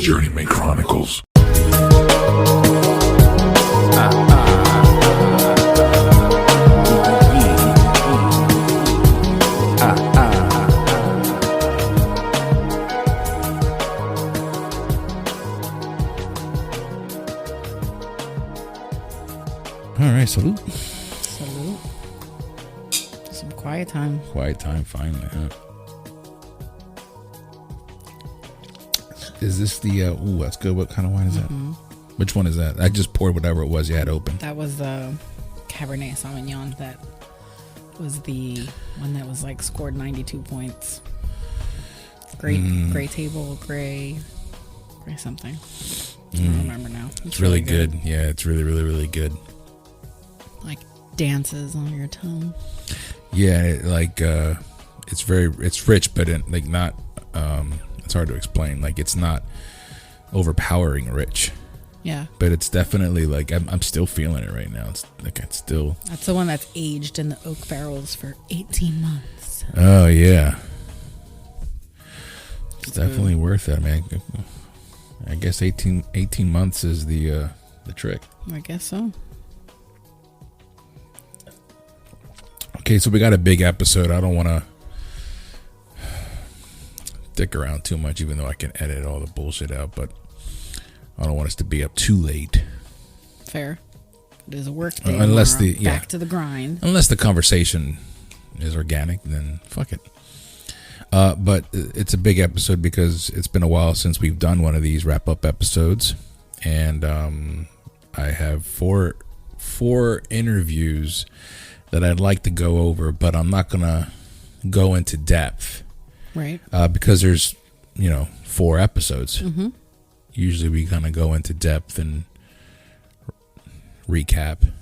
Journeyman Chronicles. All right, salute. Salute. Some quiet time. Quiet time, finally, huh? Is this the, ooh, that's good. What kind of wine is that? Which one is that? I just poured whatever it was you had open. That was the Cabernet Sauvignon. That was the one that was like scored 92 points. Gray table, gray something. I don't remember now. It's really good. Yeah, it's really, really, really good. Like dances on your tongue. Yeah, it's rich, but not. It's hard to explain. Like, it's not overpowering rich. Yeah, but it's definitely like I'm still feeling it right now. It's like it's still. That's the one that's aged in the oak barrels for 18 months. Oh yeah, it's definitely worth it, man. I guess 18 months is the trick. I guess so. Okay, so we got a big episode. I don't want to stick around too much, even though I can edit all the bullshit out, but I don't want us to be up too late. Fair. It is a work day. Unless back to the grind. Unless the conversation is organic, then fuck it. But it's a big episode because it's been a while since we've done one of these wrap-up episodes, and I have four interviews that I'd like to go over, but I'm not gonna go into depth, right? Because there's 4 episodes. Mm-hmm. Usually we kind of go into depth and recap,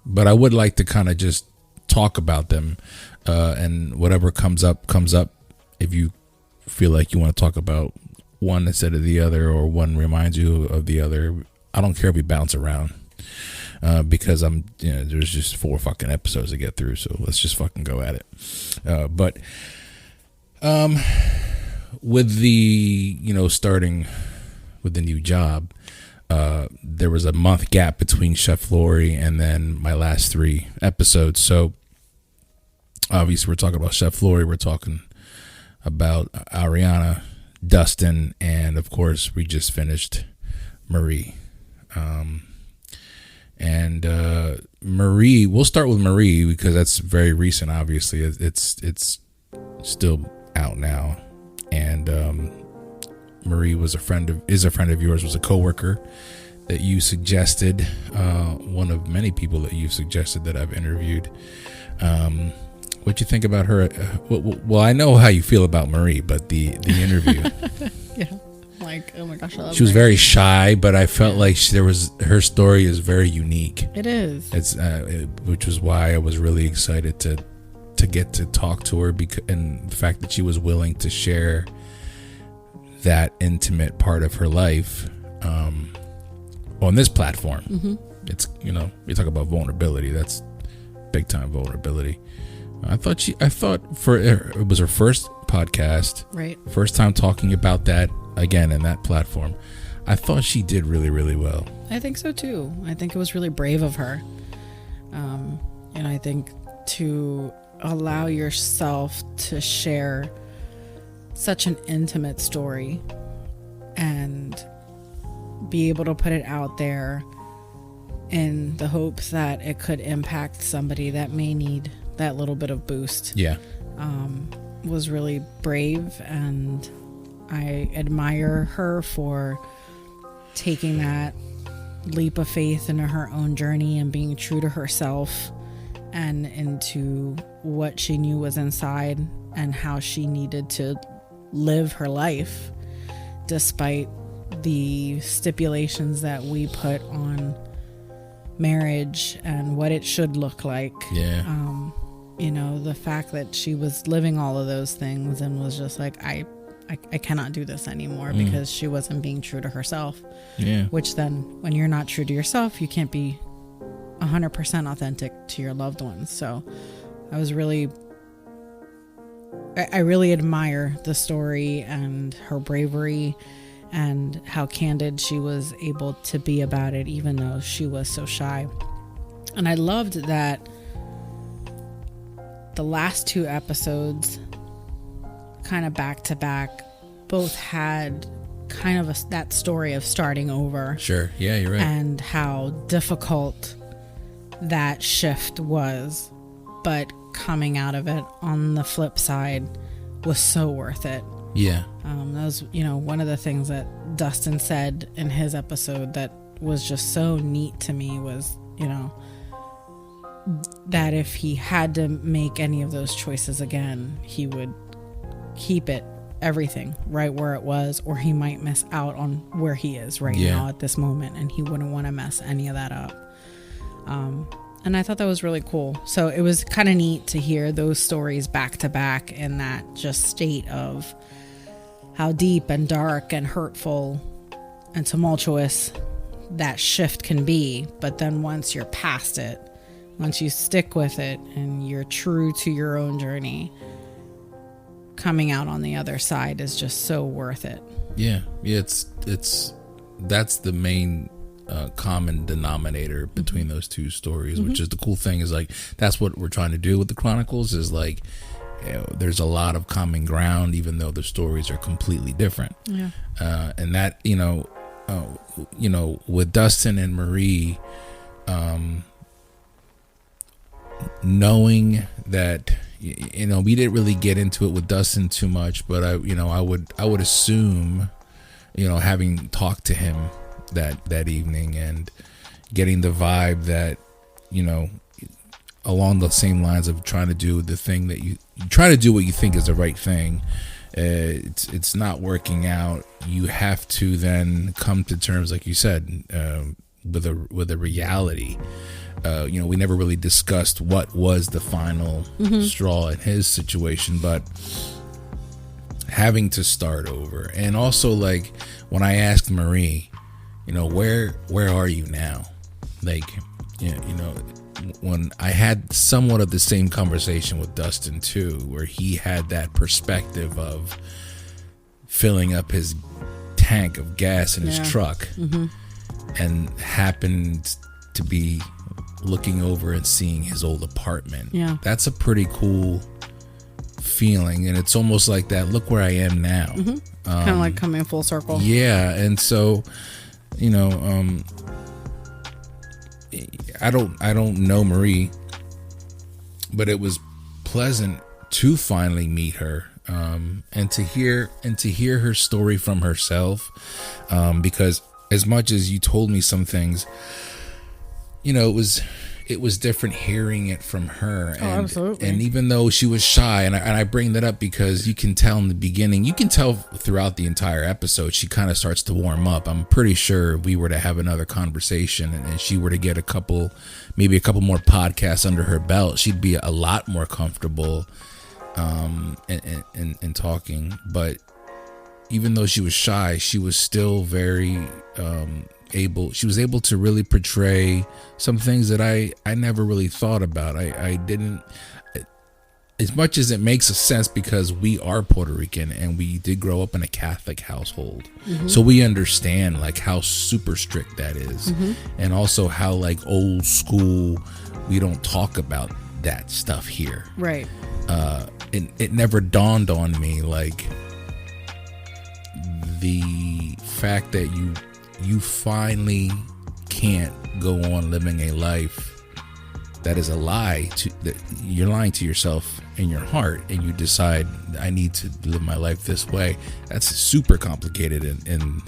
but I would like to kind of just talk about them, and whatever comes up. If you feel like you want to talk about one instead of the other, or one reminds you of the other, I don't care if we bounce around, because there's just 4 fucking episodes to get through, so let's just fucking go at it. But with the starting with the new job, there was a month gap between Chef Lory and then my last 3 episodes. So obviously we're talking about Chef Lory, we're talking about Ariana, Dustin, and of course we just finished Marie. And Marie, we'll start with Marie because that's very recent. Obviously, it's still out now, and Marie is a friend of yours, was a coworker that you suggested, one of many people that you've suggested that I've interviewed. What you think about her? Well, I know how you feel about Marie, but the interview. Yeah, like, oh my gosh, I love she was Marie. very shy, but I felt like her story is very unique. It is. It's which was why I was really excited to get to talk to her, and the fact that she was willing to share that intimate part of her life on this platform. Mm-hmm. It's we talk about vulnerability. That's big time vulnerability. I thought it was her first podcast, right? First time talking about that again in that platform. I thought she did really, really well. I think so too. I think it was really brave of her. And I think to allow yourself to share such an intimate story and be able to put it out there in the hopes that it could impact somebody that may need that little bit of boost. Yeah. Was really brave, and I admire her for taking that leap of faith into her own journey and being true to herself and into what she knew was inside and how she needed to live her life despite the stipulations that we put on marriage and what it should look like. Yeah. The fact that she was living all of those things and was just like, I cannot do this anymore because she wasn't being true to herself. Yeah. Which then, when you're not true to yourself, you can't be 100% authentic to your loved ones. So I really admire the story and her bravery and how candid she was able to be about it, even though she was so shy. And I loved that the last 2 episodes, kind of back to back, both had kind of that story of starting over. Sure. Yeah, you're right. And how difficult that shift was, but coming out of it on the flip side was so worth it. Yeah. That was, one of the things that Dustin said in his episode that was just so neat to me was, that if he had to make any of those choices again, he would keep everything right where it was, or he might miss out on where he is right now at this moment, and he wouldn't want to mess any of that up. And I thought that was really cool. So it was kind of neat to hear those stories back to back in that just state of how deep and dark and hurtful and tumultuous that shift can be. But then once you're past it, once you stick with it and you're true to your own journey, coming out on the other side is just so worth it. Yeah. It's that's the main common denominator between those 2 stories, which is the cool thing, is like, that's what we're trying to do with the Chronicles, is like, there's a lot of common ground, even though the stories are completely different. Yeah. And that, with Dustin and Marie, knowing that, we didn't really get into it with Dustin too much, but I would assume, having talked to him that evening and getting the vibe that, along the same lines of trying to do the thing that you try to do what you think is the right thing, it's not working out. You have to then come to terms, like you said, with a reality. We never really discussed what was the final straw in his situation, but having to start over. And also, like, when I asked Marie, where are you now? Like, when I had somewhat of the same conversation with Dustin too, where he had that perspective of filling up his tank of gas in his truck, and happened to be looking over and seeing his old apartment. Yeah. That's a pretty cool feeling, and it's almost like that, look where I am now. Kind of like coming full circle. Yeah. And so, I don't know Marie, but it was pleasant to finally meet her, and to hear her story from herself, because as much as you told me some things, it was different hearing it from her. And, absolutely. And even though she was shy, and I bring that up because you can tell in the beginning, you can tell throughout the entire episode, she kind of starts to warm up. I'm pretty sure if we were to have another conversation and she were to get maybe a couple more podcasts under her belt, she'd be a lot more comfortable in talking. But even though she was shy, she was still very she was able to really portray some things that I never really thought about. I didn't, as much as it makes a sense because we are Puerto Rican and we did grow up in a Catholic household. So we understand like how super strict that is, and also how like old school, we don't talk about that stuff here. Right. It never dawned on me like the fact that you finally can't go on living a life that is a lie, that you're lying to yourself in your heart, and you decide, I need to live my life this way. That's super complicated in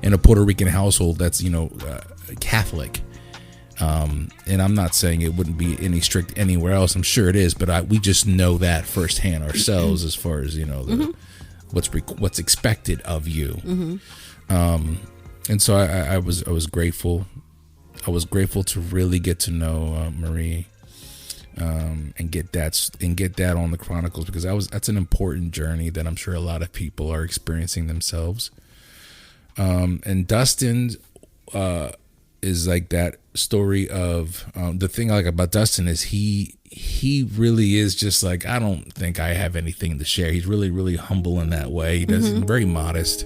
a Puerto Rican household that's Catholic, and I'm not saying it wouldn't be any strict anywhere else. I'm sure it is, but we just know that firsthand ourselves as far as what's expected of you. And so I was grateful. I was grateful to really get to know Marie, and get that on the Chronicles, because that's an important journey that I'm sure a lot of people are experiencing themselves. And Dustin is like that story of the thing I like about Dustin is he really is just like, I don't think I have anything to share. He's really, really humble in that way. He does very modest.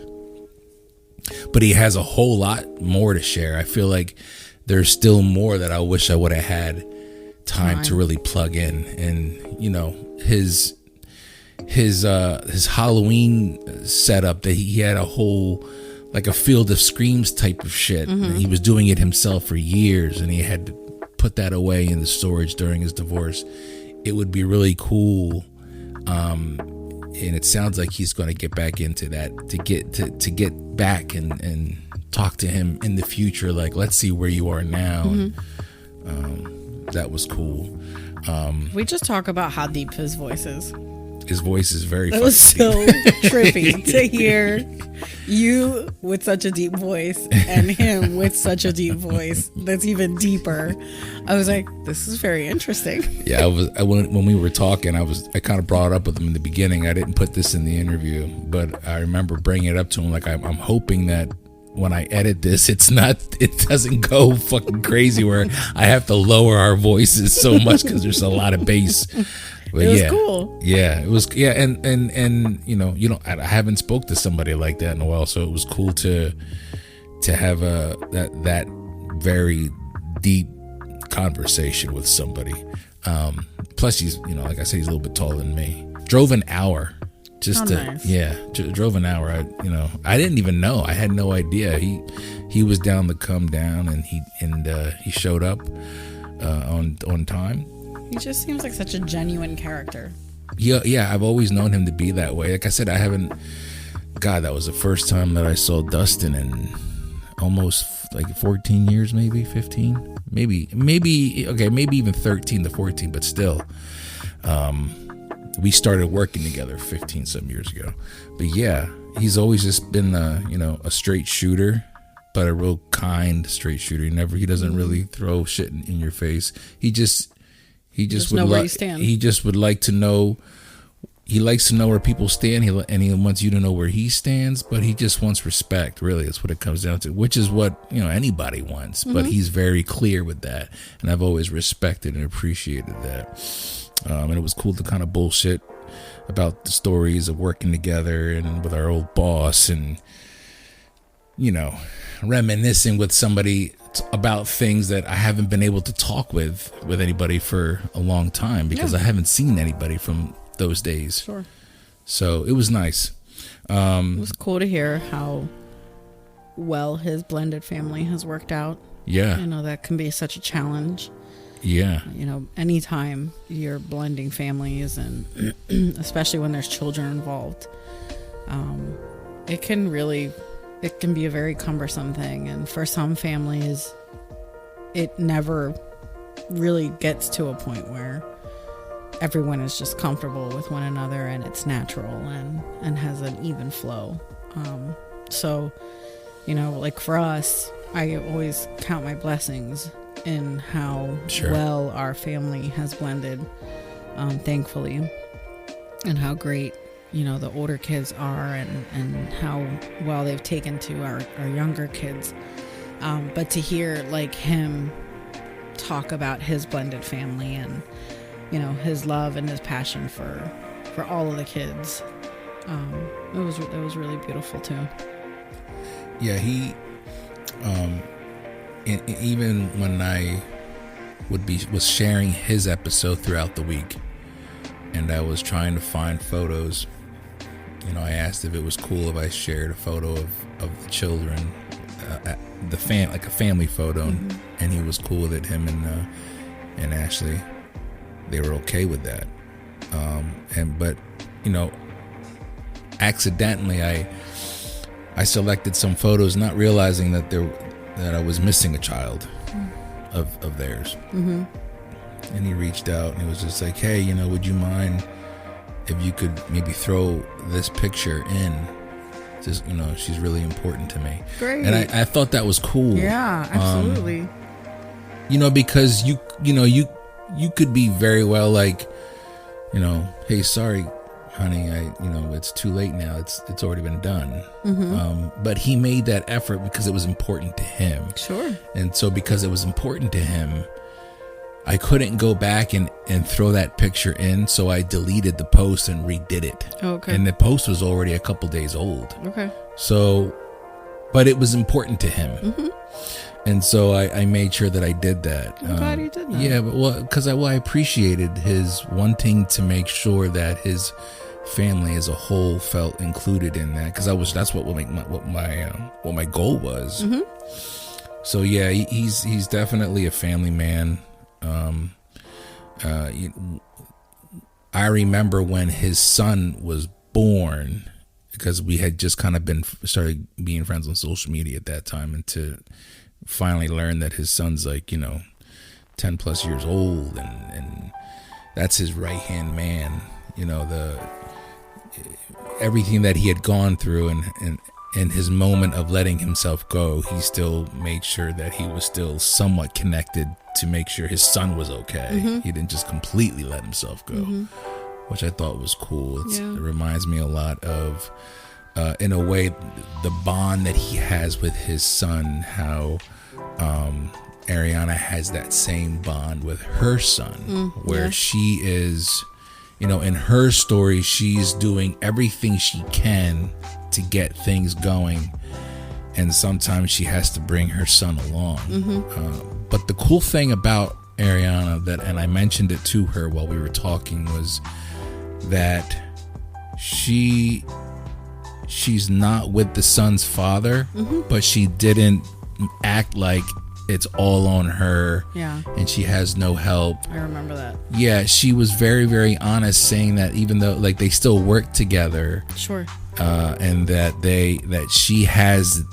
but he has a whole lot more to share. I feel like there's still more that I wish I would have had time to really plug in. And you know, his Halloween setup, that he had a whole, like a Field of Screams type of shit. And he was doing it himself for years, and he had to put that away in the storage during his divorce. It would be really cool, and it sounds like he's going to get back into that, to get back and talk to him in the future. Like, let's see where you are now. That was cool. We just talk about how deep his voice is. His voice is very It was so trippy to hear you with such a deep voice and him with such a deep voice that's even deeper. I was like, this is very interesting. Yeah, when we were talking, I kind of brought it up with him in the beginning. I didn't put this in the interview, but I remember bringing it up to him. Like, I'm hoping that when I edit this, it doesn't go fucking crazy where I have to lower our voices so much because there's a lot of bass. But it was cool. Yeah, it was. Yeah, and you know, I haven't spoke to somebody like that in a while, so it was cool to have that very deep conversation with somebody. Plus, he's, you know, like I said, he's a little bit taller than me. Drove an hour just nice. Drove an hour. I didn't even know. I had no idea. He was down to come down, and he showed up on time. He just seems like such a genuine character. Yeah, I've always known him to be that way. Like I said, God, that was the first time that I saw Dustin in almost like 14 years, maybe 15, maybe even 13 to 14, but still. We started working together 15 some years ago. But yeah, he's always just been a straight shooter, but a real kind straight shooter. He doesn't really throw shit in your face. He just would he just would like to know. He likes to know where people stand. He wants you to know where he stands, but he just wants respect. Really, that's what it comes down to. Which is what anybody wants. But he's very clear with that, and I've always respected and appreciated that. And it was cool to kind of bullshit about the stories of working together and with our old boss, and reminiscing with somebody about things that I haven't been able to talk with anybody for a long time, because I haven't seen anybody from those days. Sure. So it was nice. It was cool to hear how well his blended family has worked out. Yeah. That can be such a challenge. Yeah. Anytime you're blending families, and especially when there's children involved, it can be a very cumbersome thing. And for some families, it never really gets to a point where everyone is just comfortable with one another and it's natural and has an even flow. So, like for us, I always count my blessings in how well our family has blended, thankfully, and how great the older kids are, and how well they've taken to our younger kids. But to hear like him talk about his blended family and his love and his passion for all of the kids, it was really beautiful too. Yeah, he even when I was sharing his episode throughout the week, and I was trying to find photos, I asked if it was cool if I shared a photo of the children, like a family photo, and he was cool with it. Him and Ashley, they were okay with that. But accidentally I selected some photos, not realizing that I was missing a child of theirs. And he reached out and he was just like, hey, would you mind if you could maybe throw this picture in? Just, she's really important to me. Great. And I thought that was cool. Yeah, absolutely. Because you could be very well like, hey, sorry, honey, it's too late now. It's already been done. But he made that effort because it was important to him. Sure. And so because it was important to him, I couldn't go back and throw that picture in, so I deleted the post and redid it. Okay. And the post was already a couple days old. Okay. So but it was important to him. And so I made sure that I did that. I'm glad you did that. Yeah, but because I appreciated his wanting to make sure that his family as a whole felt included in that, because that's what my goal was. So yeah, he's definitely a family man. I remember when his son was born, because we had just kind of started being friends on social media at that time, and to finally learn that his son's 10 plus years old, and that's his right hand man. Everything that he had gone through, and in his moment of letting himself go, he still made sure that he was still somewhat connected to make sure his son was okay. He didn't just completely let himself go, which I thought was cool. It reminds me a lot of, in a way, the bond that he has with his son, how Ariana has that same bond with her son, where she is, in her story, she's doing everything she can to get things going, and sometimes she has to bring her son along. But the cool thing about Ariana, and I mentioned it to her while we were talking, was that she's not with the son's father, but she didn't act like it's all on her, and she has no help. I remember that. Yeah, she was very, very honest, saying that even though they still work together, and that she has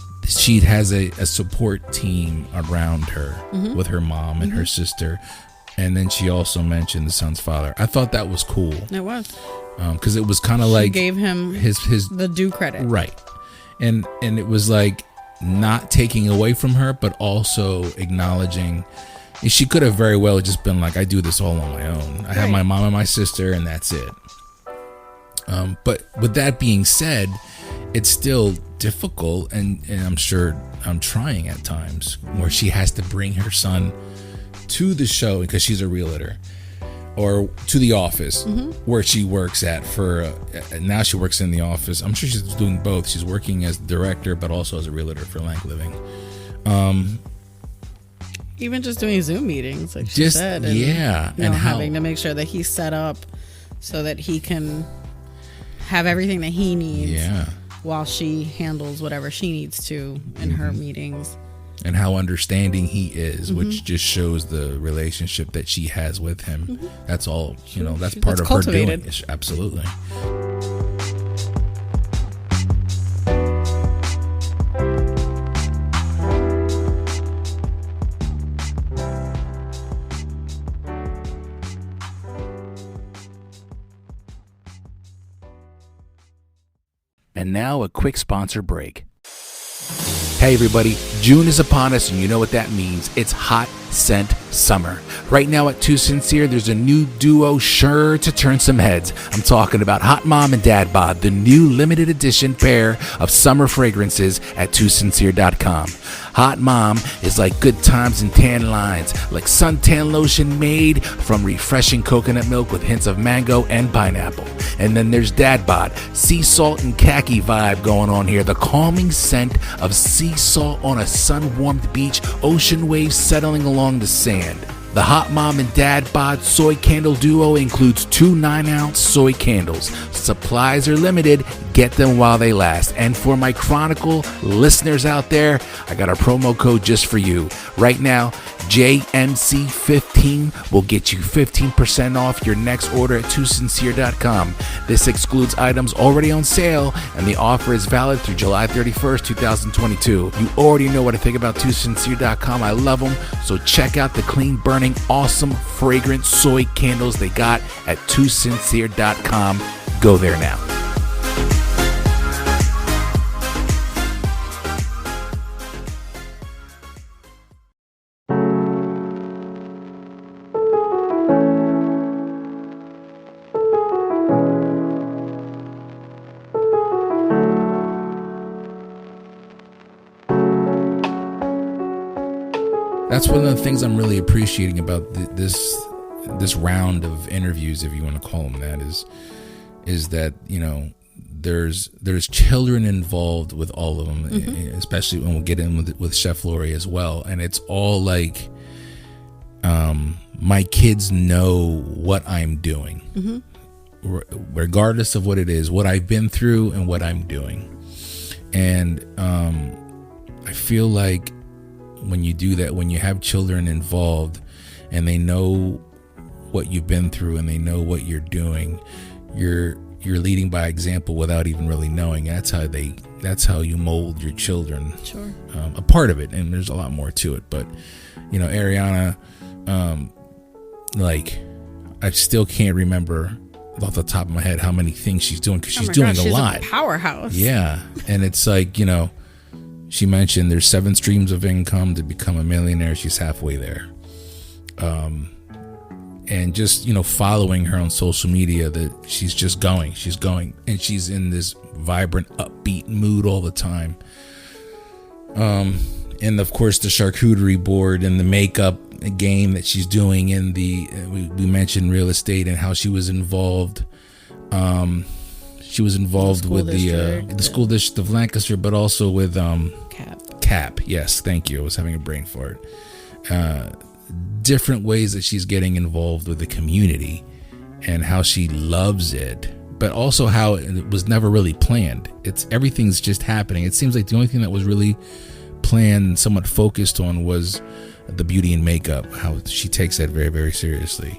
a support team around her, with her mom and her sister, and then she also mentioned the son's father. I thought that was cool. It was, because it was kind of gave him his the due credit, right, and it was not taking away from her, but also acknowledging. She could have very well just been I do this all on my own. I have my mom and my sister, and that's it. But with that being said, it's still difficult, and I'm sure I'm trying at times, where she has to bring her son to the show because she's a realtor, or to the office where she works at now she works in the office. I'm sure she's doing both. She's working as director, but also as a realtor for Lank Living. Even just doing Zoom meetings, like she said, and having to make sure that he's set up so that he can have everything that he needs while she handles whatever she needs to in her meetings. And how understanding he is, which just shows the relationship that she has with him. That's all, that's part of her doing. Absolutely. And now a quick sponsor break. Hey everybody, June is upon us, and you know what that means. It's Hot Scent Summer. Right now at Too Sincere, there's a new duo sure to turn some heads. I'm talking about Hot Mom and Dad Bod, the new limited edition pair of summer fragrances at TooSincere.com. Hot Mom is like good times and tan lines, like suntan lotion made from refreshing coconut milk with hints of mango and pineapple. And then there's Dad Bod, sea salt and khaki vibe going on here, the calming scent of sea salt on a sun-warmed beach, ocean waves settling along the sand. The Hot Mom and Dad Bod Soy Candle Duo includes 2 9-ounce soy candles. Supplies are limited. Get them while they last. And for my Chronicle listeners out there, I got a promo code just for you. Right now, JMC15 will get you 15% off your next order at TooSincere.com. This excludes items already on sale, and the offer is valid through July 31st, 2022. You already know what I think about TooSincere.com. I love them, so check out the clean burning, awesome, fragrant soy candles they got at TooSincere.com. Go there now. That's one of the things I'm really appreciating about this round of interviews, if you want to call them that, is that, there's children involved with all of them, especially when we'll get in with Chef Lory as well. And it's all like, my kids know what I'm doing, regardless of what it is, what I've been through and what I'm doing. And I feel like when you do that, when you have children involved and they know what you've been through and they know what you're doing, you're leading by example without even really knowing. That's how you mold your children. Sure. A part of it, and there's a lot more to it. But Ariana, like, I still can't remember off the top of my head how many things she's doing, because she's doing a lot. She's a powerhouse. Yeah, and it's like, she mentioned there's 7 streams of income to become a millionaire. She's halfway there. And just, following her on social media, that she's just going, and she's in this vibrant, upbeat mood all the time. And of course the charcuterie board and the makeup game that she's doing, and we mentioned real estate and how she was involved. She was involved with the school district of Lancaster, but also with CAP. Yes, thank you. I was having a brain fart. Different ways that she's getting involved with the community and how she loves it, but also how it was never really planned. Everything's just happening. It seems like the only thing that was really planned, somewhat focused on, was the beauty and makeup, how she takes that very, very seriously.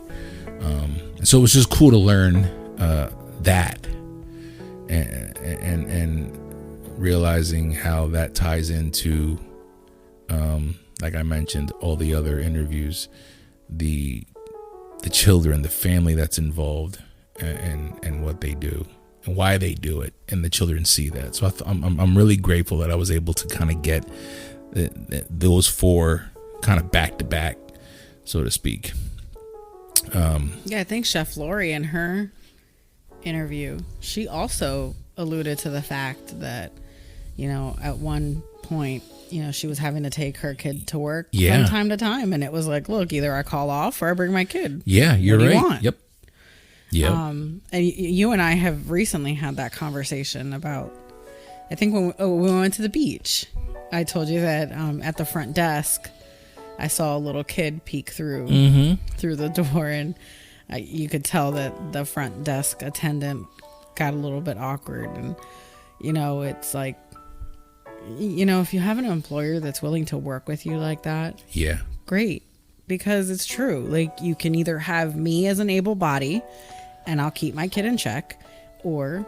So it was just cool to learn that and realizing how that ties into, like I mentioned, all the other interviews, the children, the family that's involved, and what they do and why they do it, and the children see that. So I'm really grateful that I was able to kind of get those 4 kind of back to back, so to speak. I think Chef Lory, in her interview, she also alluded to the fact that, at one point, she was having to take her kid to work from time to time, and it was like, look, either I call off or I bring my kid. Yeah, you're right. You want? Yep. And you and I have recently had that conversation about, I think when we went to the beach, I told you that at the front desk, I saw a little kid peek through the door, and you could tell that the front desk attendant got a little bit awkward. And it's like, if you have an employer that's willing to work with you like that, great, because it's true. Like, you can either have me as an able body and I'll keep my kid in check, or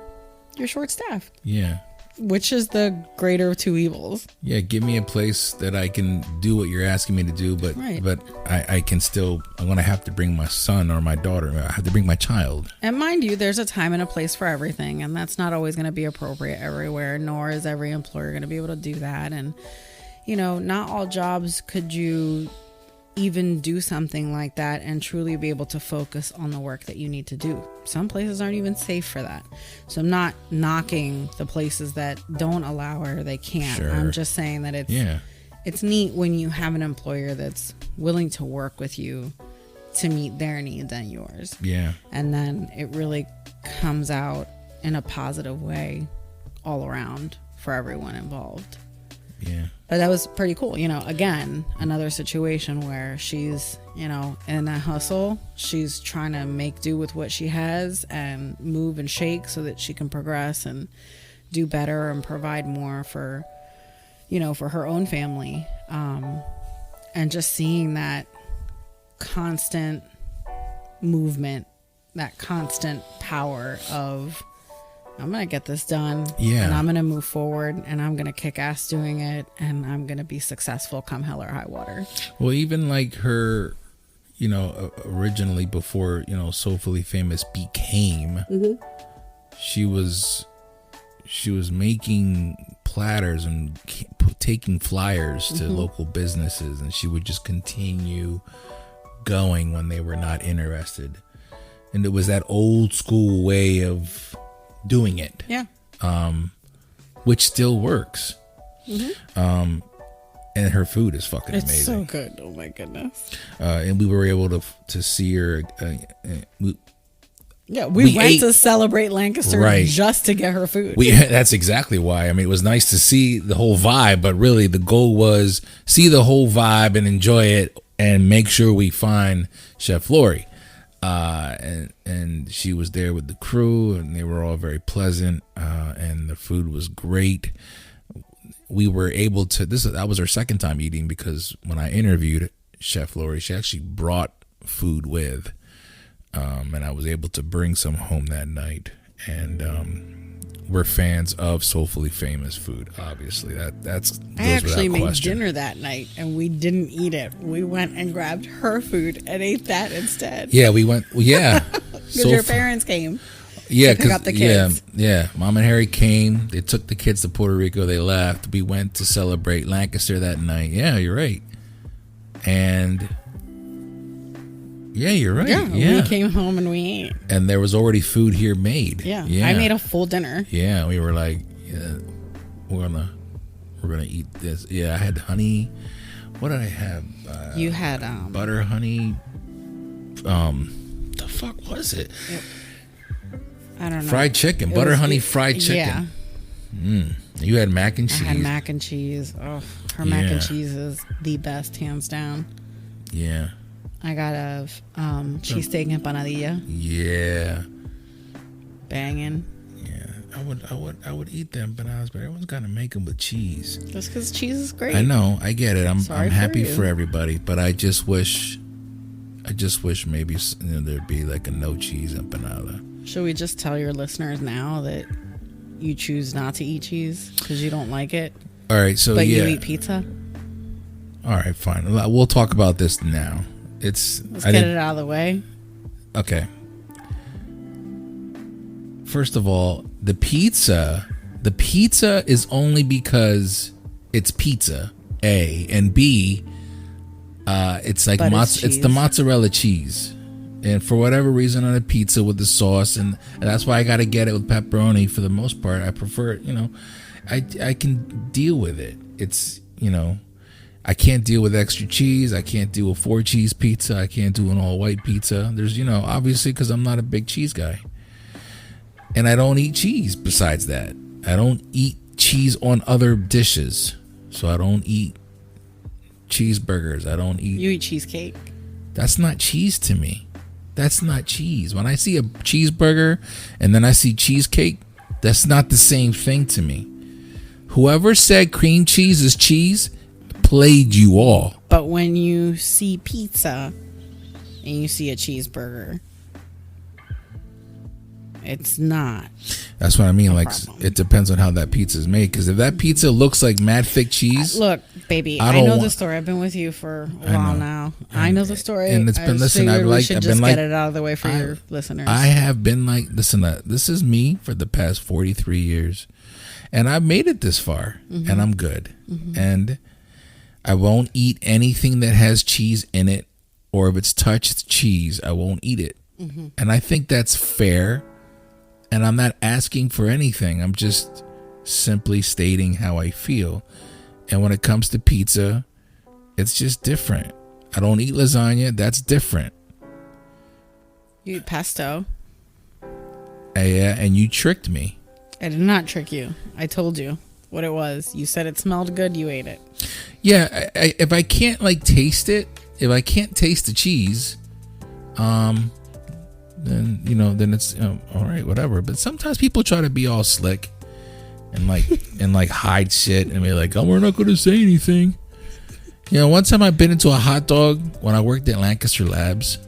you're short staffed. Yeah. Which is the greater of two evils. Yeah, give me a place that I can do what you're asking me to do, but I can still, I'm going to have to bring my son or my daughter. I have to bring my child. And mind you, there's a time and a place for everything, and that's not always going to be appropriate everywhere, nor is every employer going to be able to do that. And, not all jobs could you even do something like that and truly be able to focus on the work that you need to do. Some places aren't even safe for that. So I'm not knocking the places that don't allow or they can't. Sure. I'm just saying that it's neat when you have an employer that's willing to work with you to meet their needs and yours. Yeah. And then it really comes out in a positive way all around for everyone involved. Yeah. But that was pretty cool. Again, another situation where she's, in a hustle. She's trying to make do with what she has and move and shake so that she can progress and do better and provide more for, for her own family. And just seeing that constant movement, that constant power of, I'm going to get this done. Yeah. And I'm going to move forward, and I'm going to kick ass doing it, and I'm going to be successful come hell or high water. Well, even like her, originally before, Soulfully Famous became, she was making platters and taking flyers to local businesses, and she would just continue going when they were not interested. And it was that old school way of doing it, which still works. And her food is fucking amazing. It's so good. Oh my goodness. And we were able to see her. Yeah, we went ate to celebrate Lancaster just to get her food. That's exactly why. I mean, it was nice to see the whole vibe, but really the goal was see the whole vibe and enjoy it and make sure we find Chef Lory. And she was there with the crew, and they were all very pleasant, and the food was great. We were able to, that was our second time eating, because when I interviewed Chef Lory, she actually brought food with. And I was able to bring some home that night. And we're fans of Soulfully Famous food, obviously. That's I actually made dinner that night, and we didn't eat it. We went and grabbed her food and ate that instead. Yeah, we went. Yeah, because your parents came. Yeah, to pick up the kids. Yeah. Mom and Harry came. They took the kids to Puerto Rico. They left. We went to celebrate Lancaster that night. Yeah, you're right. And. Yeah, you're right. Yeah, we came home and we ate. And there was already food here made. Yeah. I made a full dinner. Yeah, we were like, we're gonna eat this. Yeah, I had honey. What did I have? You had butter honey. The fuck was it? I don't know. Fried chicken, butter honey fried chicken. Yeah. You had mac and cheese. I had mac and cheese. Oh, her mac and cheese is the best, hands down. Yeah. I got a cheesesteak empanadilla. Yeah. Banging. Yeah. I would eat them empanadas, but everyone's got to make them with cheese. Just because cheese is great. I know. I get it. I'm happy for everybody, but I just wish maybe there'd be like a no cheese empanada. Should we just tell your listeners now that you choose not to eat cheese because you don't like it? All right. So but you eat pizza. All right. Fine. We'll talk about this now. Let's get it out of the way. Okay. First of all, the pizza is only because it's pizza, A, and B, it's like it's the mozzarella cheese. And for whatever reason on a pizza with the sauce, and that's why I got to get it with pepperoni for the most part. I prefer it, I can deal with it. It's, I can't deal with extra cheese. I can't deal with 4 cheese pizza. I can't do an all white pizza. There's, obviously because I'm not a big cheese guy. And I don't eat cheese besides that. I don't eat cheese on other dishes. So I don't eat cheeseburgers. You eat cheesecake. That's not cheese to me. That's not cheese. When I see a cheeseburger and then I see cheesecake, that's not the same thing to me. Whoever said cream cheese is cheese played you all. But when you see pizza and you see a cheeseburger, it's not. That's what I mean. Like, it depends on how that pizza is made. Because if that pizza looks like mad thick cheese, look, baby, I know the story. I've been with you for a while now. I know the story. And it's been we should just get it out of the way for your listeners. I have been like, listen, this is me for the past 43 years, and I've made it this far, and I'm good, and I won't eat anything that has cheese in it, or if it's touched cheese, I won't eat it. And I think that's fair. And I'm not asking for anything. I'm just simply stating how I feel. And when it comes to pizza, it's just different. I don't eat lasagna. That's different. You eat pesto. Yeah, and you tricked me. I did not trick you. I told you what it was. You said it smelled good. You ate it. Yeah, if I can't taste it, if I can't taste the cheese, then it's all right, whatever. But sometimes people try to be all slick and hide shit and be like, oh, we're not going to say anything. One time I've been into a hot dog when I worked at Lancaster Labs,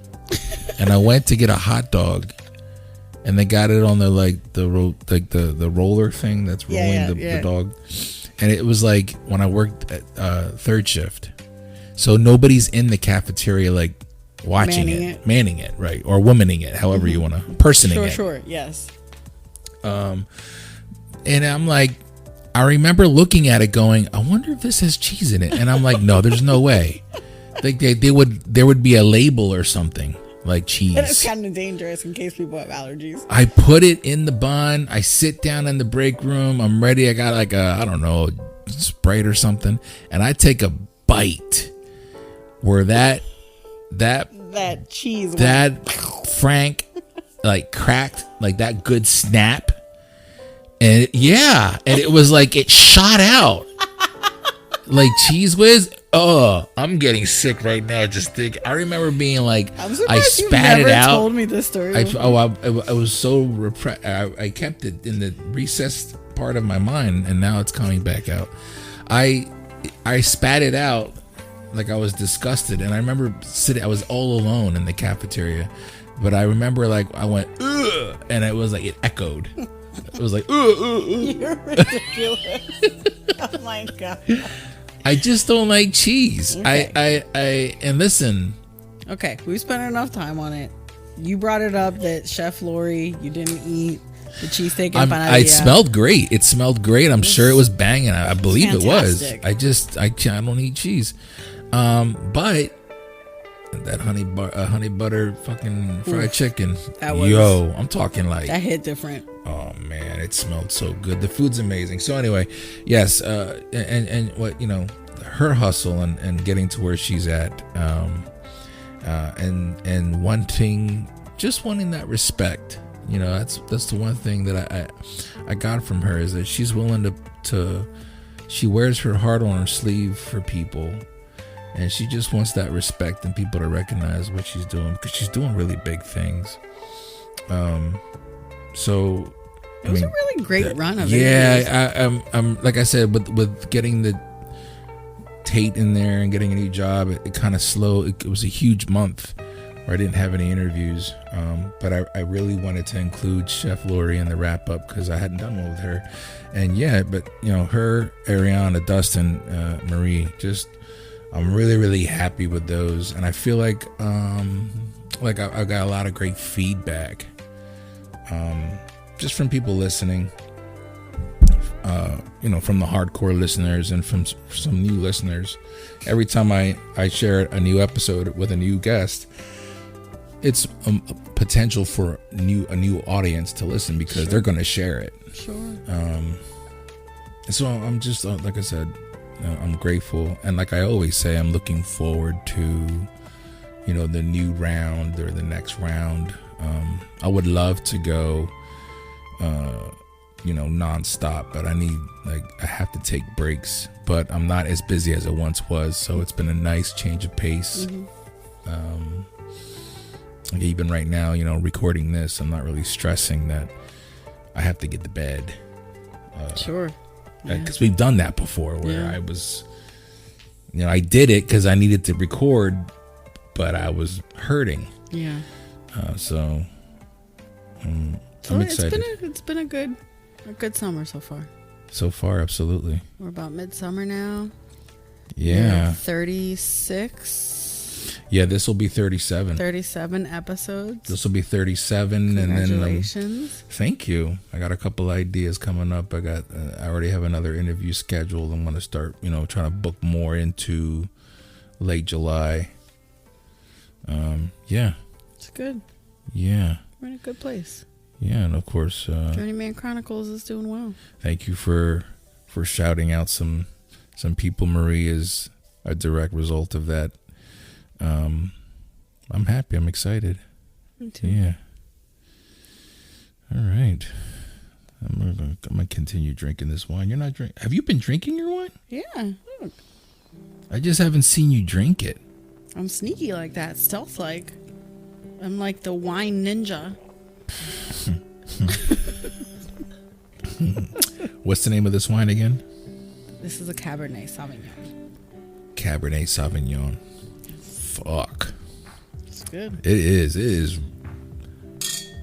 and I went to get a hot dog, and they got it on the roller thing that's rolling the dog, and it was like when I worked at third shift, so nobody's in the cafeteria manning it, right, or womaning it, however you want to, personing it. Sure, yes. And I'm like, I remember looking at it going, I wonder if this has cheese in it, and I'm like, no, there's no way. Like there would be a label or something like cheese. And it's kind of dangerous in case people have allergies. I put it in the bun. I sit down in the break room. I'm ready. I got Sprite or something, and I take a bite where that cheese, that Frank like cracked, like that good snap. And it was like it shot out like Cheese Whiz. Oh, I'm getting sick right now. Just think. I remember being like, I spat it out. Told me this story. I was so repressed. I kept it in the recessed part of my mind, and now it's coming back out. I spat it out like I was disgusted, and I remember sitting. I was all alone in the cafeteria, but I remember like I went, ugh, and it was like it echoed. It was like, ugh, ugh, ugh. You're ridiculous. Oh my god. I just don't like cheese. Okay. And listen. Okay, we've spent enough time on it. You brought it up that Chef Lory, you didn't eat the cheesesteak and panadilla. It smelled great. It smelled great. I'm sure it was banging. I believe fantastic. It was. I don't eat cheese. But that honey butter fucking fried chicken. I'm talking like that hit different. Oh man, it smelled so good. The food's amazing. So anyway, yes, and what her hustle and getting to where she's at, and wanting that respect. That's the one thing that I got from her is that she's willing to she wears her heart on her sleeve for people. And she just wants that respect and people to recognize what she's doing because she's doing really big things. So it was a really great run of it. Yeah, I'm like I said, with getting the Tate in there and getting a new job, it kind of slowed. It was a huge month where I didn't have any interviews. But I really wanted to include Chef Lory in the wrap up because I hadn't done one with her. And her, Ariana, Dustin, Marie, I'm really, really happy with those, and I feel like I got a lot of great feedback, just from people listening, from the hardcore listeners and from some new listeners. Every time I share a new episode with a new guest, it's a potential for a new audience to listen because they're going to share it. Sure. So I'm just like I said. I'm grateful, and like I always say, I'm looking forward to, the new round or the next round. I would love to go, nonstop, but I have to take breaks. But I'm not as busy as I once was, so it's been a nice change of pace. Mm-hmm. Even right now, recording this, I'm not really stressing that I have to get to bed. Sure. Because we've done that before where I was, I did it because I needed to record, but I was hurting. Yeah. So I'm excited. It's been a good summer so far. So far, absolutely. We're about midsummer now. Yeah. 36. Yeah, this will be 37. 37 episodes. This will be 37. Congratulations. And then thank you. I got a couple ideas coming up. I already have another interview scheduled. I'm going to start, trying to book more into late July. Yeah. It's good. Yeah. We're in a good place. Yeah, and of course, Journeyman Chronicles is doing well. Thank you for shouting out some people. Marie is a direct result of that. I'm happy. I'm excited. Me too. Yeah. All right. I'm gonna continue drinking this wine. You're not drinking. Have you been drinking your wine? Yeah. I just haven't seen you drink it. I'm sneaky like that, stealth like. I'm like the wine ninja. What's the name of this wine again? This is a Cabernet Sauvignon. Cabernet Sauvignon. Fuck. It's good. It is.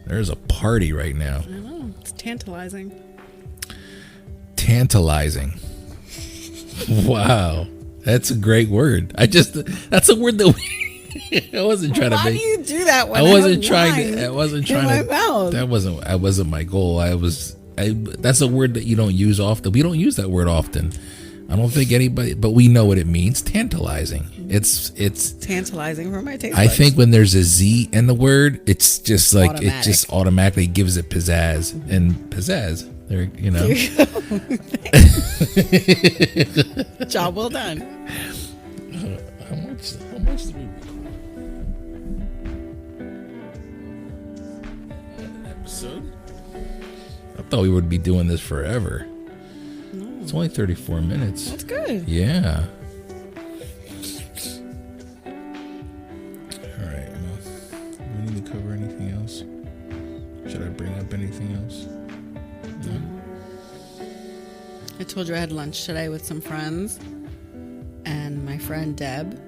There's a party right now. I know. It's tantalizing. Tantalizing. Wow. That's a great word. That's a word that I wasn't trying to make. Why do you do that when I wasn't trying to my mouth? That wasn't my goal. That's a word that you don't use often. We don't use that word often. I don't think anybody, but we know what it means. Tantalizing. It's tantalizing for my taste I buds. think when there's a Z in the word, it's just like Automatic. it just automatically gives it pizzazz and pizzazz. There, There you go. Job well done. How much do we record? episode. I thought we would be doing this forever. No. It's only 34 minutes. That's good. Yeah. All right. Well, do we need to cover anything else? Should I bring up anything else? No. I told you I had lunch today with some friends, and my friend Deb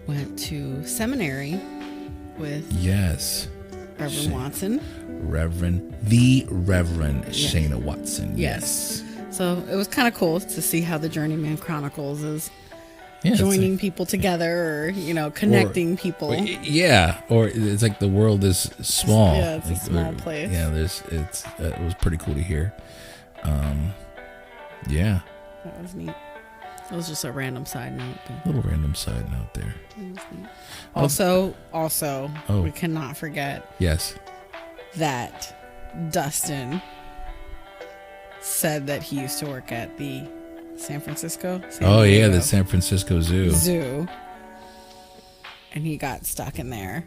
went to seminary with Reverend Watson. The Reverend Shayna Watson. Yes. So it was kind of cool to see how the Journeyman Chronicles is joining people together, or connecting people. Or it's like the world is small. Yeah, it's a small place. Yeah, it was pretty cool to hear. Yeah. That was neat. It was just a random side note. A little random side note there. Also, we cannot forget. Yes. That Dustin said that he used to work at the San Francisco. The San Francisco Zoo. And he got stuck in there.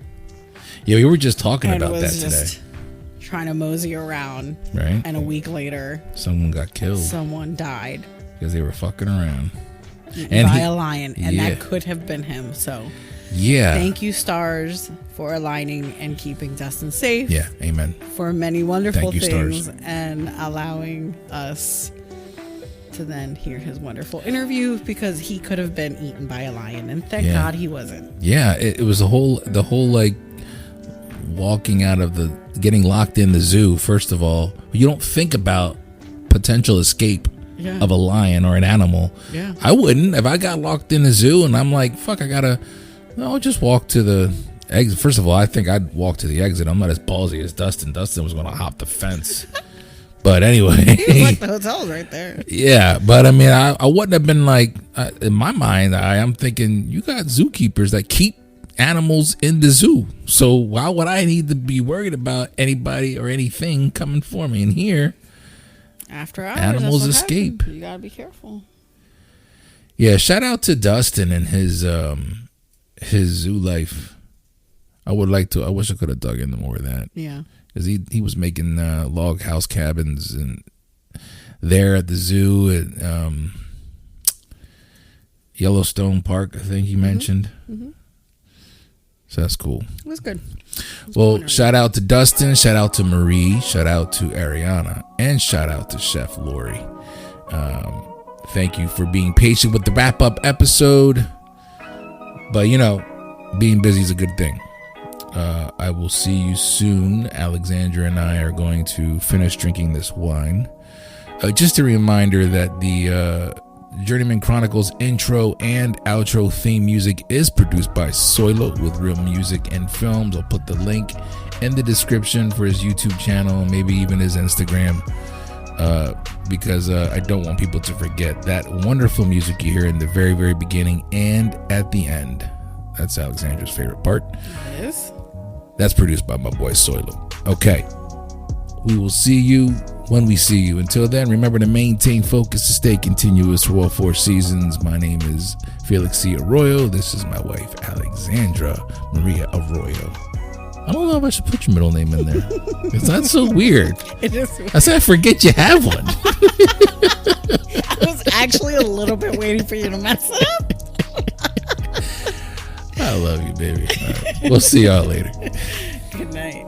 Yeah, we were just talking about that today. Trying to mosey around. Right. And a week later, someone got killed. Someone died. Because they were fucking around. By a lion. And that could have been him. So, thank you, stars, for aligning and keeping Dustin safe. Yeah, amen. For many wonderful things. Stars. And allowing us to then hear his wonderful interview, because he could have been eaten by a lion. And thank God he wasn't. Yeah, it was the whole like walking out of getting locked in the zoo. First of all, you don't think about potential escape of a lion or an animal. Yeah. I wouldn't. If I got locked in the zoo and I'm like, fuck, I'll just walk to the exit. First of all, I think I'd walk to the exit. I'm not as ballsy as Dustin. Dustin was going to hop the fence. But anyway. He was like, the hotel's right there. Yeah, but I mean, I wouldn't have been like, in my mind, I'm thinking, you got zookeepers that keep animals in the zoo. So why would I need to be worried about anybody or anything coming for me? And here, after hours, animals escape. You gotta be careful. Yeah, shout out to Dustin and his zoo life. I wish I could have dug into more of that. Yeah, because he was making log house cabins and there at the zoo at Yellowstone Park, I think he mentioned. Mm-hmm. So that's cool. It was good. Well, shout out to Dustin, shout out to Marie, shout out to Ariana, and shout out to Chef Lory. Thank you for being patient with the wrap-up episode. But, being busy is a good thing. I will see you soon. Alexsandra and I are going to finish drinking this wine. Just a reminder that the Journeyman Chronicles intro and outro theme music is produced by Soilo with Real Music and Films. I'll put the link in the description for his YouTube channel, maybe even his Instagram, because I don't want people to forget that wonderful music you hear in the very, very beginning and at the end. That's Alexsandra's favorite part. It is. That's produced by my boy Soilo. Okay. We will see you when we see you. Until then, remember to maintain focus, to stay continuous through all 4 seasons. My name is Felix C. Arroyo. This is my wife, Alexsandra Maria Arroyo. I don't know if I should put your middle name in there. It's not so weird. It is weird. I said, I forget you have one. I was actually a little bit waiting for you to mess it up. I love you, baby. All right. We'll see y'all later. Good night.